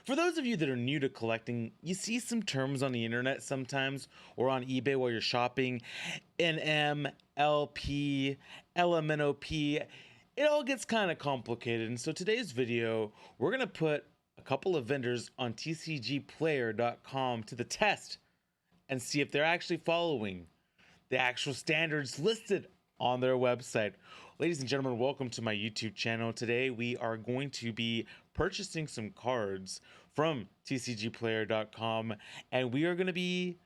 For those of you that are new to collecting, you see some terms on the internet sometimes or on eBay while you're shopping. NM, LP, LMNOP. It all gets kind of complicated. And so today's video, we're going to put a couple of vendors on tcgplayer.com to the test and see if they're actually following the actual standards listed on their website. Ladies and gentlemen, welcome to my YouTube channel. Today we are going to be purchasing some cards from tcgplayer.com and we are going to be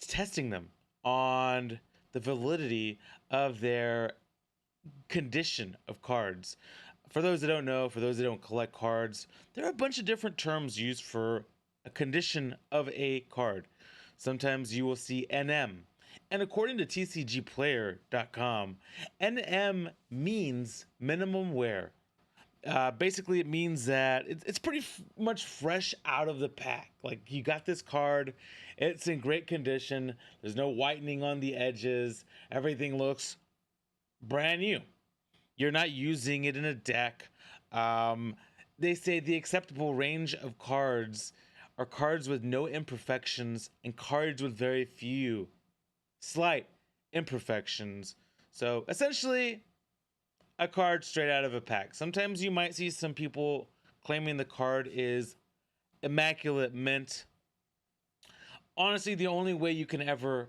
testing them on the validity of their condition of cards. For those that don't know, for those that don't collect cards, there are a bunch of different terms used for a condition of a card. Sometimes you will see NM. And according to tcgplayer.com, NM means minimum wear. Basically, it means that it's pretty much fresh out of the pack. Like, you got this card, it's in great condition, there's no whitening on the edges, everything looks brand new. You're not using it in a deck. They say the acceptable range of cards are cards with no imperfections and cards with very few slight imperfections. So essentially, a card straight out of a pack. Sometimes you might see some people claiming the card is immaculate mint. Honestly, the only way you can ever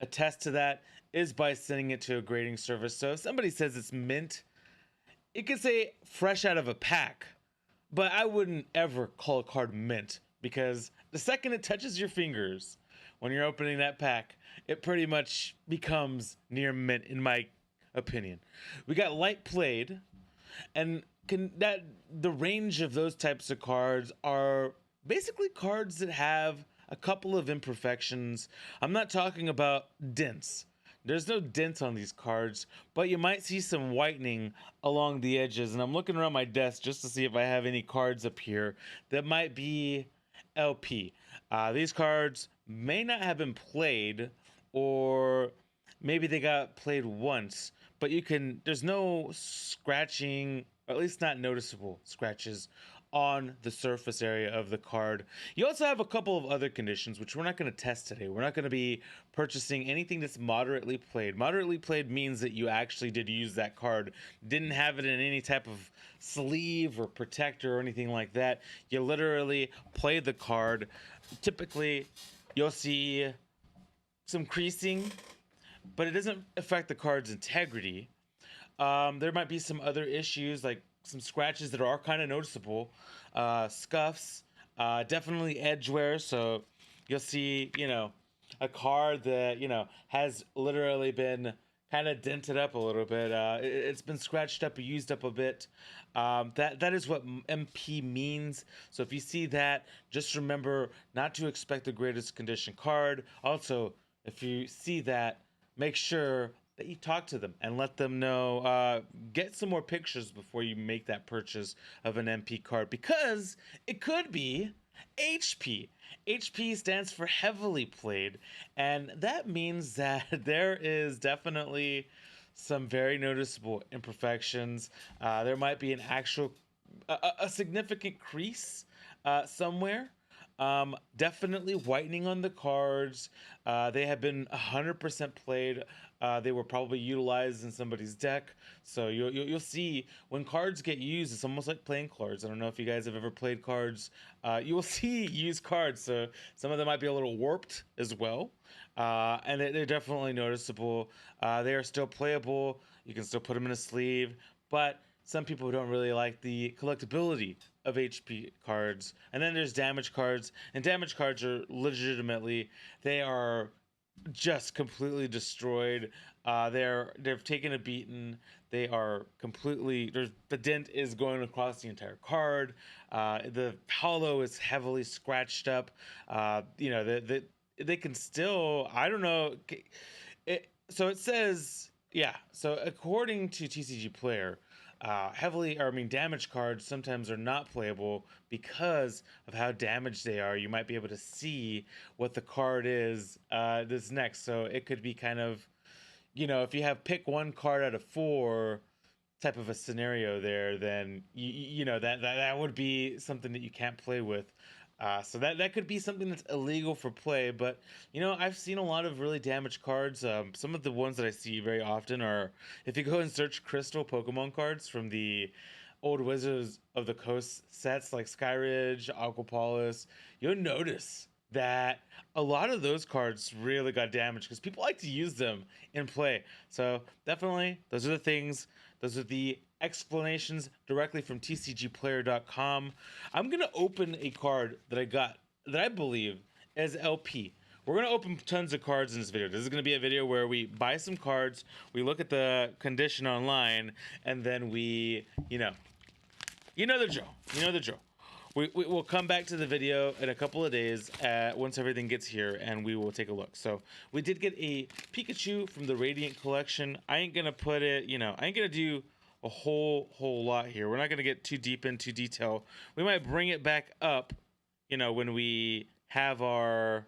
attest to that is by sending it to a grading service. So if somebody says it's mint, it could say fresh out of a pack, but I wouldn't ever call a card mint, because the second it touches your fingers when you're opening that pack, it pretty much becomes near mint, in my opinion. We got light played, and the range of those types of cards are basically cards that have a couple of imperfections. I'm not talking about dents. There's no dents on these cards, but you might see some whitening along the edges. And I'm looking around my desk just to see if I have any cards up here that might be LP. These cards may not have been played, or maybe they got played once, but there's no scratching, or at least not noticeable scratches on the surface area of the card. You also have a couple of other conditions, which we're not going to test today. We're not going to be purchasing anything that's moderately played. Moderately played means that you actually did use that card, didn't have it in any type of sleeve or protector or anything like that. You literally played the card. Typically, you'll see some creasing, but it doesn't affect the card's integrity. There might be some other issues, like some scratches that are kind of noticeable, scuffs, definitely edge wear. So you'll see, a card that, has literally been kind of dented up a little bit. It's been scratched up or used up a bit. That is what MP means. So if you see that, just remember not to expect the greatest condition card. Also, if you see that, make sure that you talk to them and let them know, get some more pictures before you make that purchase of an MP card, because it could be HP. HP stands for heavily played, and that means that there is definitely some very noticeable imperfections. There might be an actual, a significant crease somewhere. Definitely whitening on the cards. They have been 100% played. They were probably utilized in somebody's deck. So you'll see when cards get used, it's almost like playing cards. I don't know if you guys have ever played cards. You will see used cards. So some of them might be a little warped as well. And they're definitely noticeable. They are still playable. You can still put them in a sleeve, but some people don't really like the collectability of HP cards. And then there's damage cards, and damage cards are legitimately, they are just completely destroyed. They've taken a beating. They are completely, the dent is going across the entire card. The hollow is heavily scratched up. They can still, I don't know. So it says, yeah. So according to TCG Player, damaged cards sometimes are not playable because of how damaged they are. You might be able to see what the card is this next. So it could be kind of, if you have pick one card out of four, type of a scenario there, then you know that would be something that you can't play with. So that could be something that's illegal for play. But you know, I've seen a lot of really damaged cards. Some of the ones that I see very often are, if you go and search crystal Pokemon cards from the old Wizards of the Coast sets like Skyridge, Aquapolis, you'll notice that a lot of those cards really got damaged because people like to use them in play. So definitely, those are the things. Those are the explanations directly from tcgplayer.com. I'm gonna open a card that I got that I believe is LP. We're gonna open tons of cards in this video. This is gonna be a video where we buy some cards, we look at the condition online, and then we, you know the drill. You know the drill. We'll come back to the video in a couple of days once everything gets here, and we will take a look. So we did get a Pikachu from the Radiant collection. I ain't gonna put it, I ain't gonna do a whole lot here. We're not gonna get too deep into detail. We might bring it back up, when we have our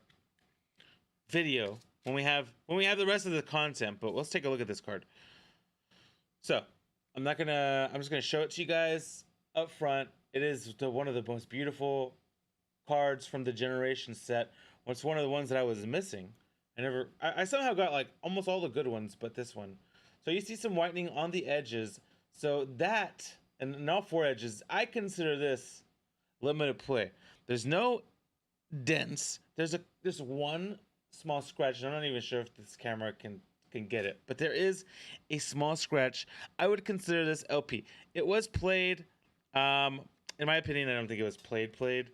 video, when we have the rest of the content. But let's take a look at this card. So I'm just gonna show it to you guys up front. It is one of the most beautiful cards from the Generation set. It's one of the ones that I was missing. I somehow got like almost all the good ones, but this one. So you see some whitening on the edges. So that, and all four edges, I consider this limited play. There's no dents. There's one small scratch. I'm not even sure if this camera can get it, but there is a small scratch. I would consider this LP. It was played. In my opinion, I don't think it was played.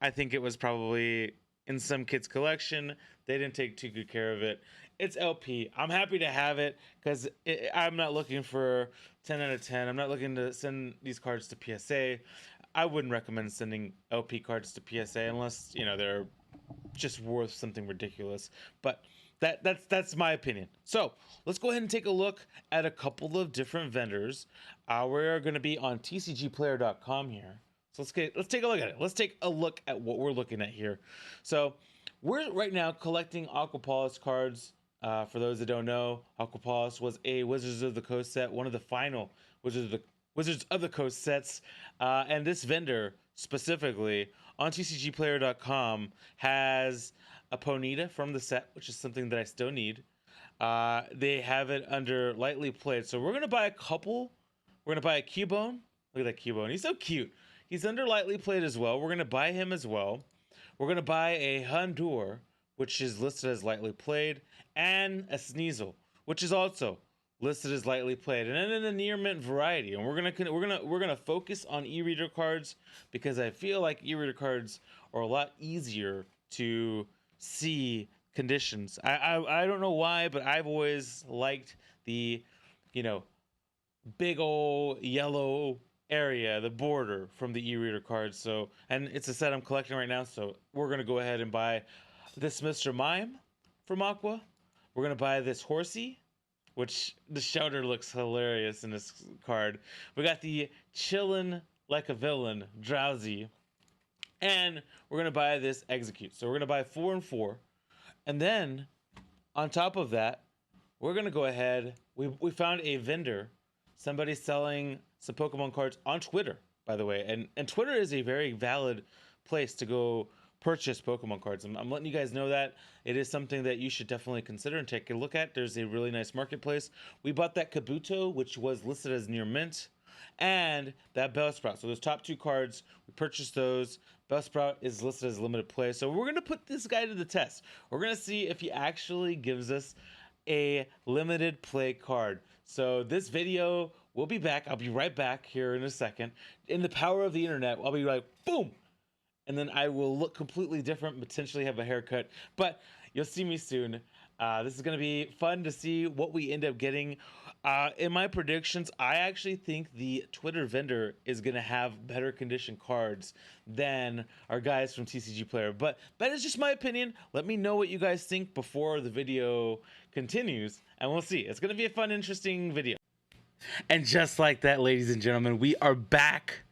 I think it was probably in some kid's collection. They didn't take too good care of it. It's LP. I'm happy to have it because I'm not looking for 10 out of 10. I'm not looking to send these cards to PSA. I wouldn't recommend sending LP cards to PSA unless, they're just worth something ridiculous. But that's my opinion. So let's go ahead and take a look at a couple of different vendors. We're going to be on tcgplayer.com here. So let's take a look at it. Let's take a look at what we're looking at here. So we're right now collecting Aquapolis cards. For those that don't know, Aquapolis was a Wizards of the Coast set, one of the final Wizards of the Coast sets. And this vendor specifically on tcgplayer.com has a Ponyta from the set, which is something that I still need. They have it under lightly played. So we're going to buy a couple. We're going to buy a Cubone. Look at that Cubone. He's so cute. He's under lightly played as well. We're going to buy him as well. We're going to buy a Houndour, which is listed as lightly played, and a Sneasel, which is also listed as lightly played, and then in the near mint variety. And we're gonna focus on e-reader cards because I feel like e-reader cards are a lot easier to see conditions. I don't know why, but I've always liked the, big old yellow area, the border from the e-reader cards. So, and it's a set I'm collecting right now. So we're gonna go ahead and buy this Mr. Mime from Aqua. We're gonna buy this Horsey, which the Shouter looks hilarious in this card. We got the Chillin' Like a Villain Drowsy, and we're gonna buy this Execute. So we're gonna buy 4 and 4, and then on top of that, we're gonna go ahead. We found a vendor, somebody selling some Pokemon cards on Twitter, by the way, and Twitter is a very valid place to go purchase Pokemon cards. I'm letting you guys know that it is something that you should definitely consider and take a look at. There's a really nice marketplace. We bought that Kabuto, which was listed as near mint, and that Bellsprout. So those top two cards, we purchased those. Bellsprout is listed as limited play. So we're going to put this guy to the test. We're going to see if he actually gives us a limited play card. So this video, we'll be back. I'll be right back here in a second. In the power of the internet, I'll be like, boom! And then I will look completely different, potentially have a haircut, but you'll see me soon. This is going to be fun to see what we end up getting. In my predictions, I actually think the Twitter vendor is going to have better condition cards than our guys from TCG Player, but that is just my opinion. Let me know what you guys think before the video continues, and we'll see. It's going to be a fun, interesting video. And just like that, ladies and gentlemen, we are back.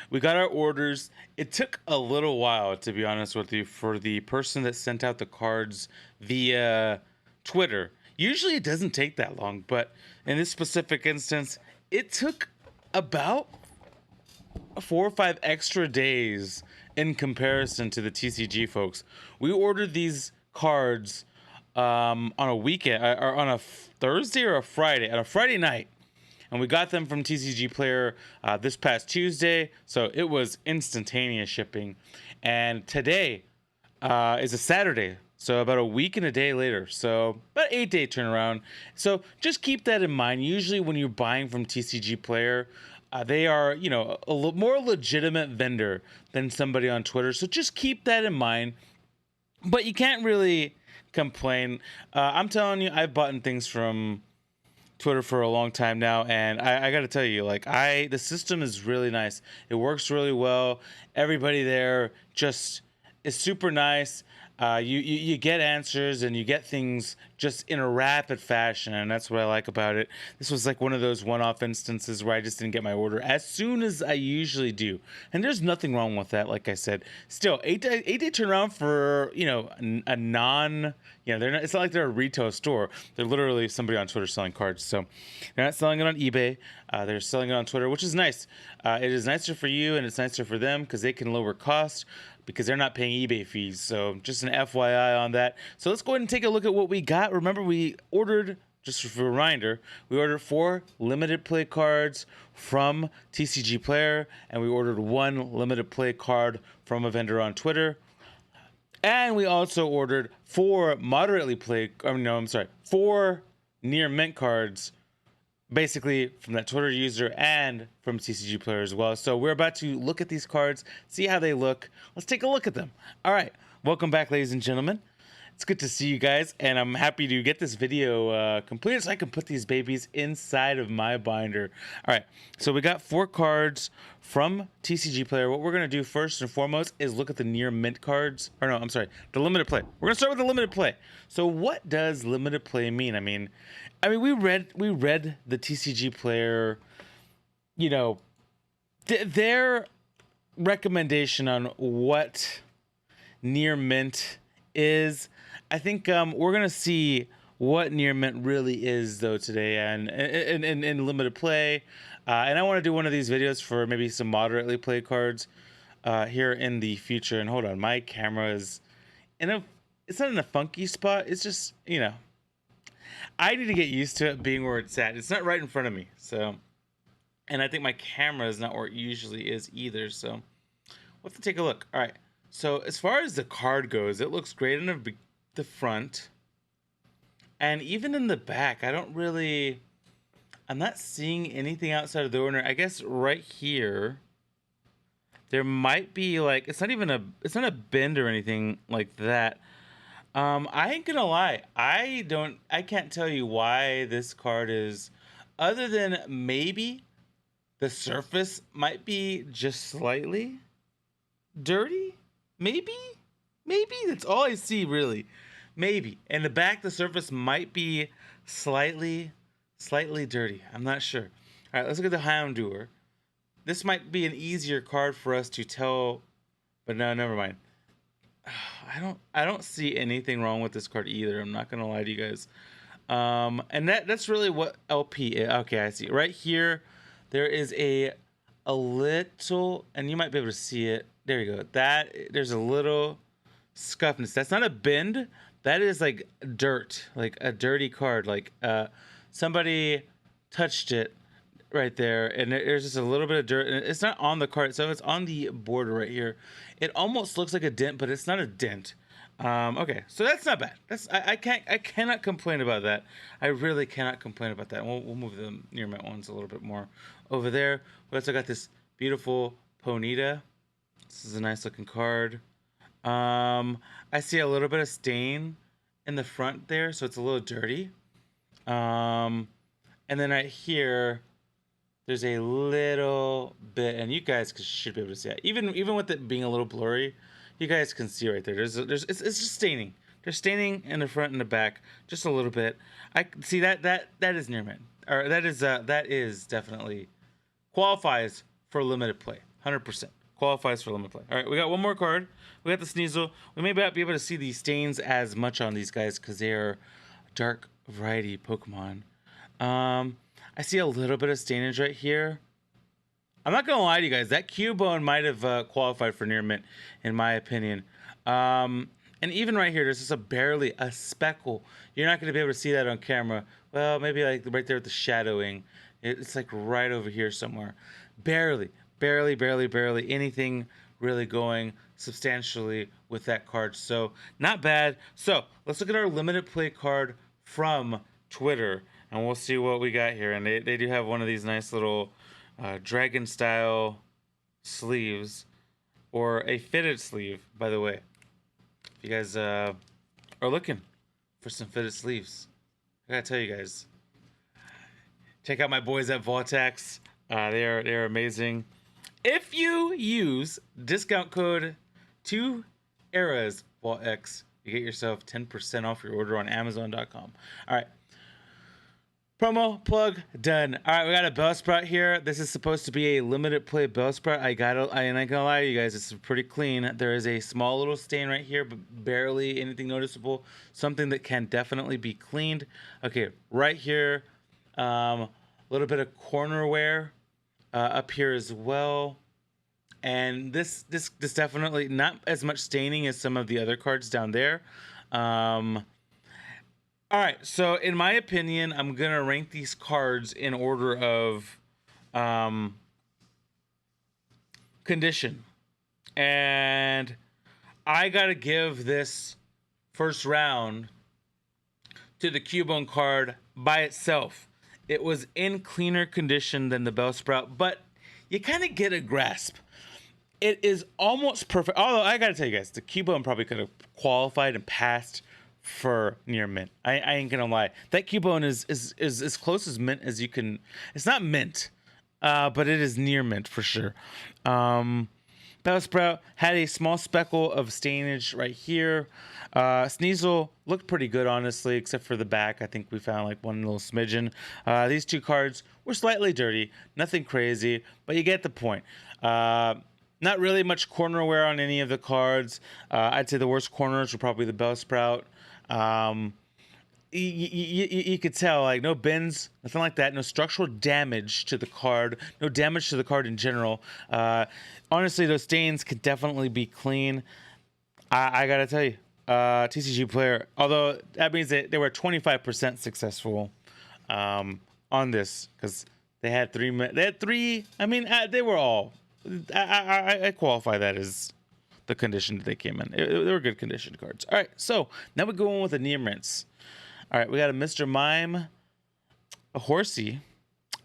We got our orders. It took a little while, to be honest with you, for the person that sent out the cards via Twitter. Usually it doesn't take that long, but in this specific instance, it took about 4 or 5 extra days in comparison to the TCG folks. We ordered these cards on a weekend or on a Thursday or a Friday, on a Friday night, and we got them from TCG Player this past Tuesday. So it was instantaneous shipping, and today is a Saturday. So about a week and a day later. So about 8-day turnaround. So just keep that in mind. Usually when you're buying from TCG Player, they are, you know, more legitimate vendor than somebody on Twitter. So just keep that in mind. But you can't really complain. I'm telling you, I've bought things from Twitter for a long time now, and I got to tell you, like, the system is really nice. It works really well. Everybody there just is super nice. You get answers and you get things just in a rapid fashion, and that's what I like about it. This was like one of those one-off instances where I just didn't get my order as soon as I usually do, and there's nothing wrong with that. Like I said, still 8-day turnaround for, you know, a non, you know, they're not. It's not like they're a retail store. They're literally somebody on Twitter selling cards. So they're not selling it on eBay. They're selling it on Twitter, which is nice. It is nicer for you and it's nicer for them because they can lower cost, because they're not paying eBay fees. So just an FYI on that. So let's go ahead and take a look at what we got. Remember, we ordered, just for a reminder, we ordered 4 limited play cards from TCG Player, and we ordered 1 limited play card from a vendor on Twitter. And we also ordered 4 moderately play, 4 near mint cards, basically from that Twitter user and from TCG Player as well. So we're about to look at these cards, see how they look. Let's take a look at them. All right, welcome back, ladies and gentlemen. It's good to see you guys, and I'm happy to get this video completed so I can put these babies inside of my binder. All right, so we got 4 cards from TCG Player. What we're going to do first and foremost is look at the near mint cards. Or no, I'm sorry, the limited play. We're going to start with the limited play. So what does limited play mean? I mean, we read the TCG Player, you know, their recommendation on what near mint is. I think we're gonna see what near mint really is though today, and in limited play. And I want to do one of these videos for maybe some moderately played cards here in the future. And hold on, my camera is it's not in a funky spot. It's just, you know, I need to get used to it being where it's at. It's not right in front of me. So, and I think my camera is not where it usually is either. So we'll have to take a look. All right. So as far as the card goes, it looks great in the front. And even in the back, I'm not seeing anything outside of the order. I guess right here, there might be like, it's not a bend or anything like that. I ain't gonna lie, I can't tell you why this card is, other than maybe the surface might be just slightly dirty. Maybe that's all I see, really. Maybe. In the back, the surface might be slightly dirty. I'm not sure. All right, let's look at the Houndour. This might be an easier card for us to tell, but no, never mind. I don't see anything wrong with this card either. I'm not gonna lie to you guys. And that's really what LP is. Okay, I see. Right here, there is a little, and you might be able to see it. There you go. There's a little scuffness. That's not a bend. That is like dirt, like a dirty card. Like somebody touched it right there, and there's just a little bit of dirt. And it's not on the card itself. It's on the border right here. It almost looks like a dent, but it's not a dent. Okay, so that's not bad. I cannot complain about that. I really cannot complain about that. We'll move the near mint ones a little bit more over there. We also got this beautiful Ponyta. This is a nice looking card. I see a little bit of stain in the front there, so it's a little dirty. And then right here, there's a little bit, and you guys should be able to see that. Even with it being a little blurry, you guys can see right there. It's just staining. There's staining in the front and the back, just a little bit. I see that is near mint, or that is definitely qualifies for limited play, 100%. Qualifies for limited play. All right, we got one more card. We got the Sneasel. We may not be able to see these stains as much on these guys because they are dark variety Pokemon. I see a little bit of stainage right here. I'm not gonna lie to you guys, that Cubone might have qualified for near mint, in my opinion. And even right here, there's just barely a speckle. You're not gonna be able to see that on camera. Well, maybe like right there with the shadowing. It's like right over here somewhere. Barely, barely, barely, barely anything really going substantially with that card. So not bad. So let's look at our limited play card from Twitter, and we'll see what we got here. And they do have one of these nice little dragon style sleeves, or a fitted sleeve, by the way. If you guys are looking for some fitted sleeves, I gotta tell you guys, check out my boys at Vortex. They're amazing. If you use discount code 2ERAS VaultX, you get yourself 10% off your order on Amazon.com. All right. Promo plug done. All right, we got a Bellsprout here. This is supposed to be a limited play Bellsprout. I ain't gonna lie to you guys, it's pretty clean. There is a small little stain right here, but barely anything noticeable. Something that can definitely be cleaned. Okay, right here, a little bit of corner wear up here as well. And this definitely not as much staining as some of the other cards down there. All right, so in my opinion, I'm gonna rank these cards in order of condition, and I gotta give this first round to the Cubone card by itself. It was in cleaner condition than the Bellsprout, but you kind of get a grasp. It is almost perfect. Although I gotta tell you guys, the Cubone probably could have qualified and passed for near mint. I ain't gonna lie. That Cubone is as close as mint as you can. It's not mint, but it is near mint for sure. Bellsprout had a small speckle of stainage right here. Sneasel looked pretty good, honestly, except for the back. I think we found like one little smidgen. These two cards were slightly dirty, nothing crazy, but you get the point. Not really much corner wear on any of the cards. I'd say the worst corners were probably the Bellsprout. You could tell, like, no bends, nothing like that, no structural damage to the card, no damage to the card in general. Honestly, those stains could definitely be clean. I gotta tell you, TCG player, although that means that they were 25% successful on this, because they had three. I mean, they were all. I qualify that as the condition that they came in. They were good condition cards. All right, so now we go on with the near mints. All right, we got a Mr. Mime, a Horsey.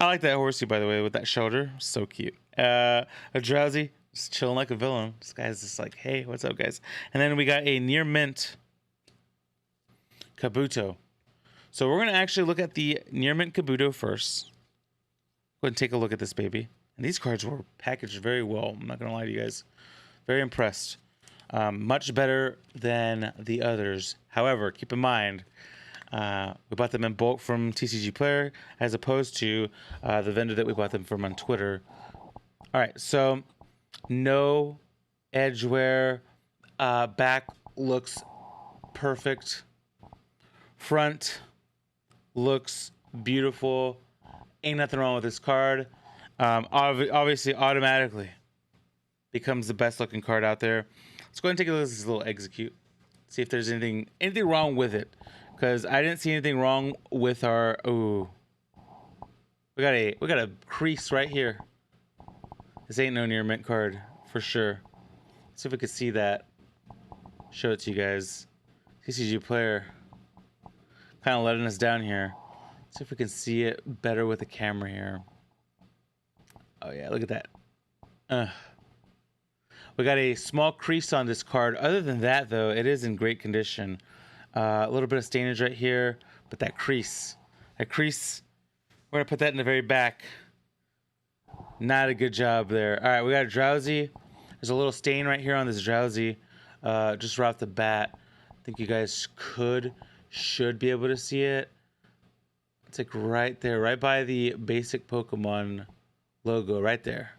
I like that Horsey, by the way, with that shoulder. So cute. A Drowsy, just chilling like a villain. This guy's just like, hey, what's up, guys? And then we got a near mint Kabuto. So we're going to actually look at the near mint Kabuto first. Go ahead and take a look at this baby. And these cards were packaged very well. I'm not going to lie to you guys. Very impressed. Much better than the others. However, keep in mind, we bought them in bulk from TCG Player, as opposed to the vendor that we bought them from on Twitter. All right, so no edge wear. Back looks perfect. Front looks beautiful. Ain't nothing wrong with this card. Obviously, automatically becomes the best looking card out there. Let's go ahead and take a look at this little execute. See if there's anything wrong with it, because I didn't see anything wrong with our. Ooh, we got a crease right here. This ain't no near mint card for sure. Let's see if we can see that. Show it to you guys. TCG Player kind of letting us down here. See if we can see it better with the camera here. Oh yeah, look at that. We got a small crease on this card. Other than that, though, it is in great condition. A little bit of stainage right here, but that crease, we're gonna put that in the very back. Not a good job there. All right, we got a Drowsy. There's a little stain right here on this Drowsy, just right off the bat. I think you guys should be able to see it. It's like right there, right by the basic Pokemon logo, right there,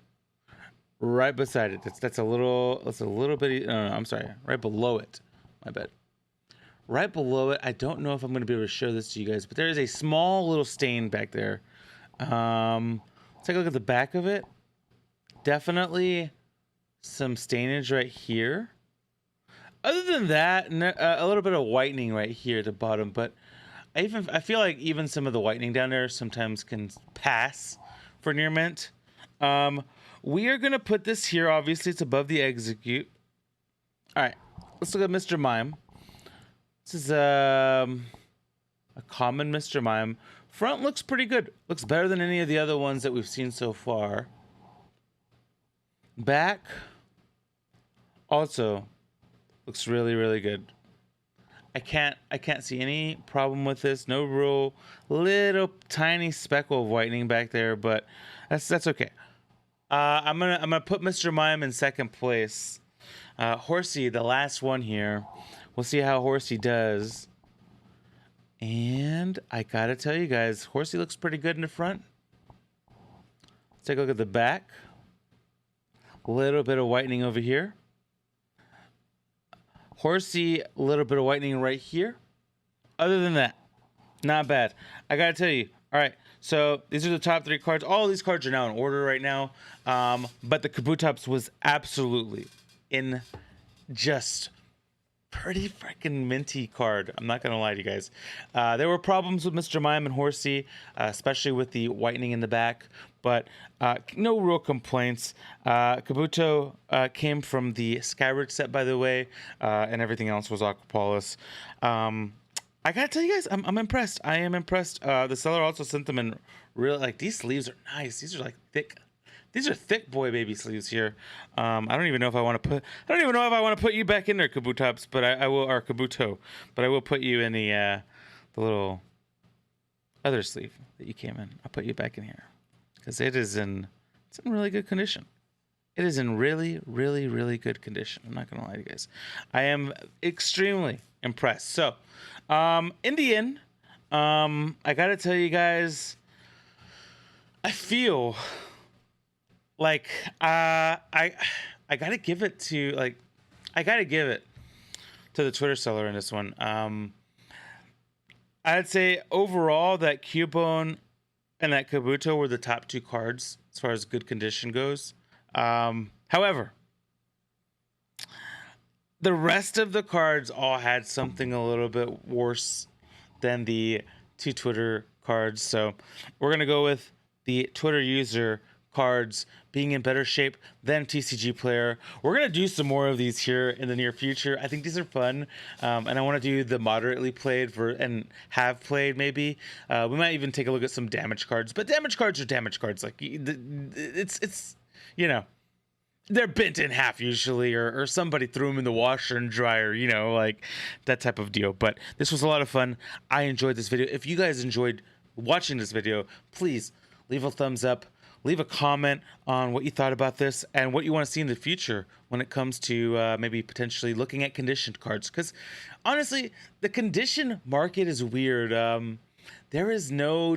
right beside it. That's a little bitty. No, I'm sorry, right below it. My bad. Right below it. I don't know if I'm going to be able to show this to you guys, but there is a small little stain back there. Let's take a look at the back of it. Definitely some stainage right here. Other than that, a little bit of whitening right here at the bottom, but I feel like even some of the whitening down there sometimes can pass for near mint. We are gonna put this here. Obviously, it's above the execute. All right, let's look at Mr. Mime. This is a common Mr. Mime. Front looks pretty good. Looks better than any of the other ones that we've seen so far. Back also looks really, really good. I can't see any problem with this. No real little tiny speckle of whitening back there, but that's okay. I'm gonna put Mr. Mime in second place. Horsey, the last one here. We'll see how Horsey does. And I gotta tell you guys, Horsey looks pretty good in the front. Let's take a look at the back. A little bit of whitening over here. Horsey, a little bit of whitening right here. Other than that, not bad. I gotta tell you. All right, so these are the top 3 cards. All of these cards are now in order right now. But the Kabutops was absolutely in just pretty freaking minty card. I'm not gonna lie to you guys. There were problems with Mr. Mime and Horsey, especially with the whitening in the back, but no real complaints. Kabuto came from the Skyward set, by the way, and everything else was Aquapolis. I gotta tell you guys, I'm impressed. I am impressed. The seller also sent them in real, like, these sleeves are nice. These are like thick. These are thick boy baby sleeves here. I don't even know if I want to put you back in there, Kabutops, but I will, or Kabuto, but I will put you in the little other sleeve that you came in. I'll put you back in here because it's in really good condition. It is in really, really, really good condition. I'm not gonna lie to you guys. I am extremely impressed. So, in the end, I gotta tell you guys, I feel like I gotta give it to the Twitter seller in this one. I'd say overall that Cubone and that Kabuto were the top 2 cards as far as good condition goes. However, the rest of the cards all had something a little bit worse than the 2 Twitter cards. So we're gonna go with the Twitter user cards being in better shape than TCG player. We're gonna do some more of these here in the near future. I think these are fun, and I want to do the moderately played and have played maybe. We might even take a look at some damage cards, but damage cards are damage cards. Like it's you know, they're bent in half usually, or somebody threw them in the washer and dryer, you know, like that type of deal. But this was a lot of fun. I enjoyed this video. If you guys enjoyed watching this video, please leave a thumbs up. Leave a comment on what you thought about this and what you want to see in the future when it comes to maybe potentially looking at conditioned cards. Because honestly, the condition market is weird. There is no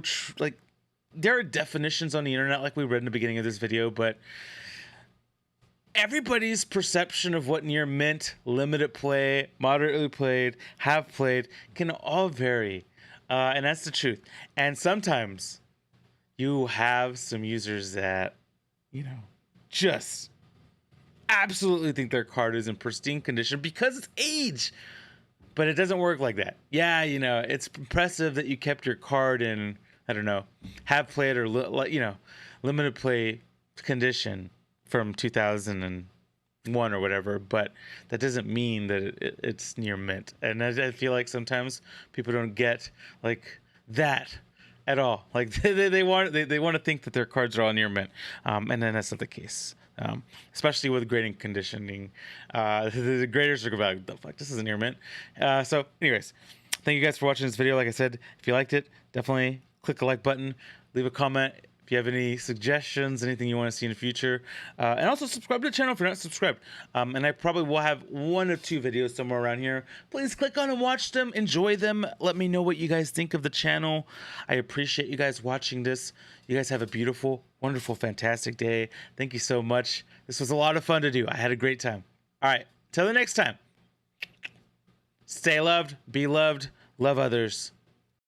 there are definitions on the internet, like we read in the beginning of this video, but everybody's perception of what near mint, limited play, moderately played, have played can all vary, and that's the truth. And sometimes you have some users that, you know, just absolutely think their card is in pristine condition because it's age. But it doesn't work like that. Yeah, you know, it's impressive that you kept your card in, I don't know, have played or, you know, limited play condition from 2001 or whatever, but that doesn't mean that it's near mint. And I feel like sometimes people don't get like that at all. Like they want to think that their cards are all near mint, and then that's not the case. Especially with grading conditioning, the graders are going to be like, "The fuck, this isn't near mint." So, anyways, thank you guys for watching this video. Like I said, if you liked it, definitely click the like button, leave a comment. If you have any suggestions, anything you want to see in the future, and also subscribe to the channel if you're not subscribed. And I probably will have 1 or 2 videos somewhere around here. Please click on and watch them, enjoy them. Let me know what you guys think of the channel. I appreciate you guys watching this. You guys have a beautiful, wonderful, fantastic day. Thank you so much. This was a lot of fun to do. I had a great time. All right, till the next time. Stay loved, be loved, love others.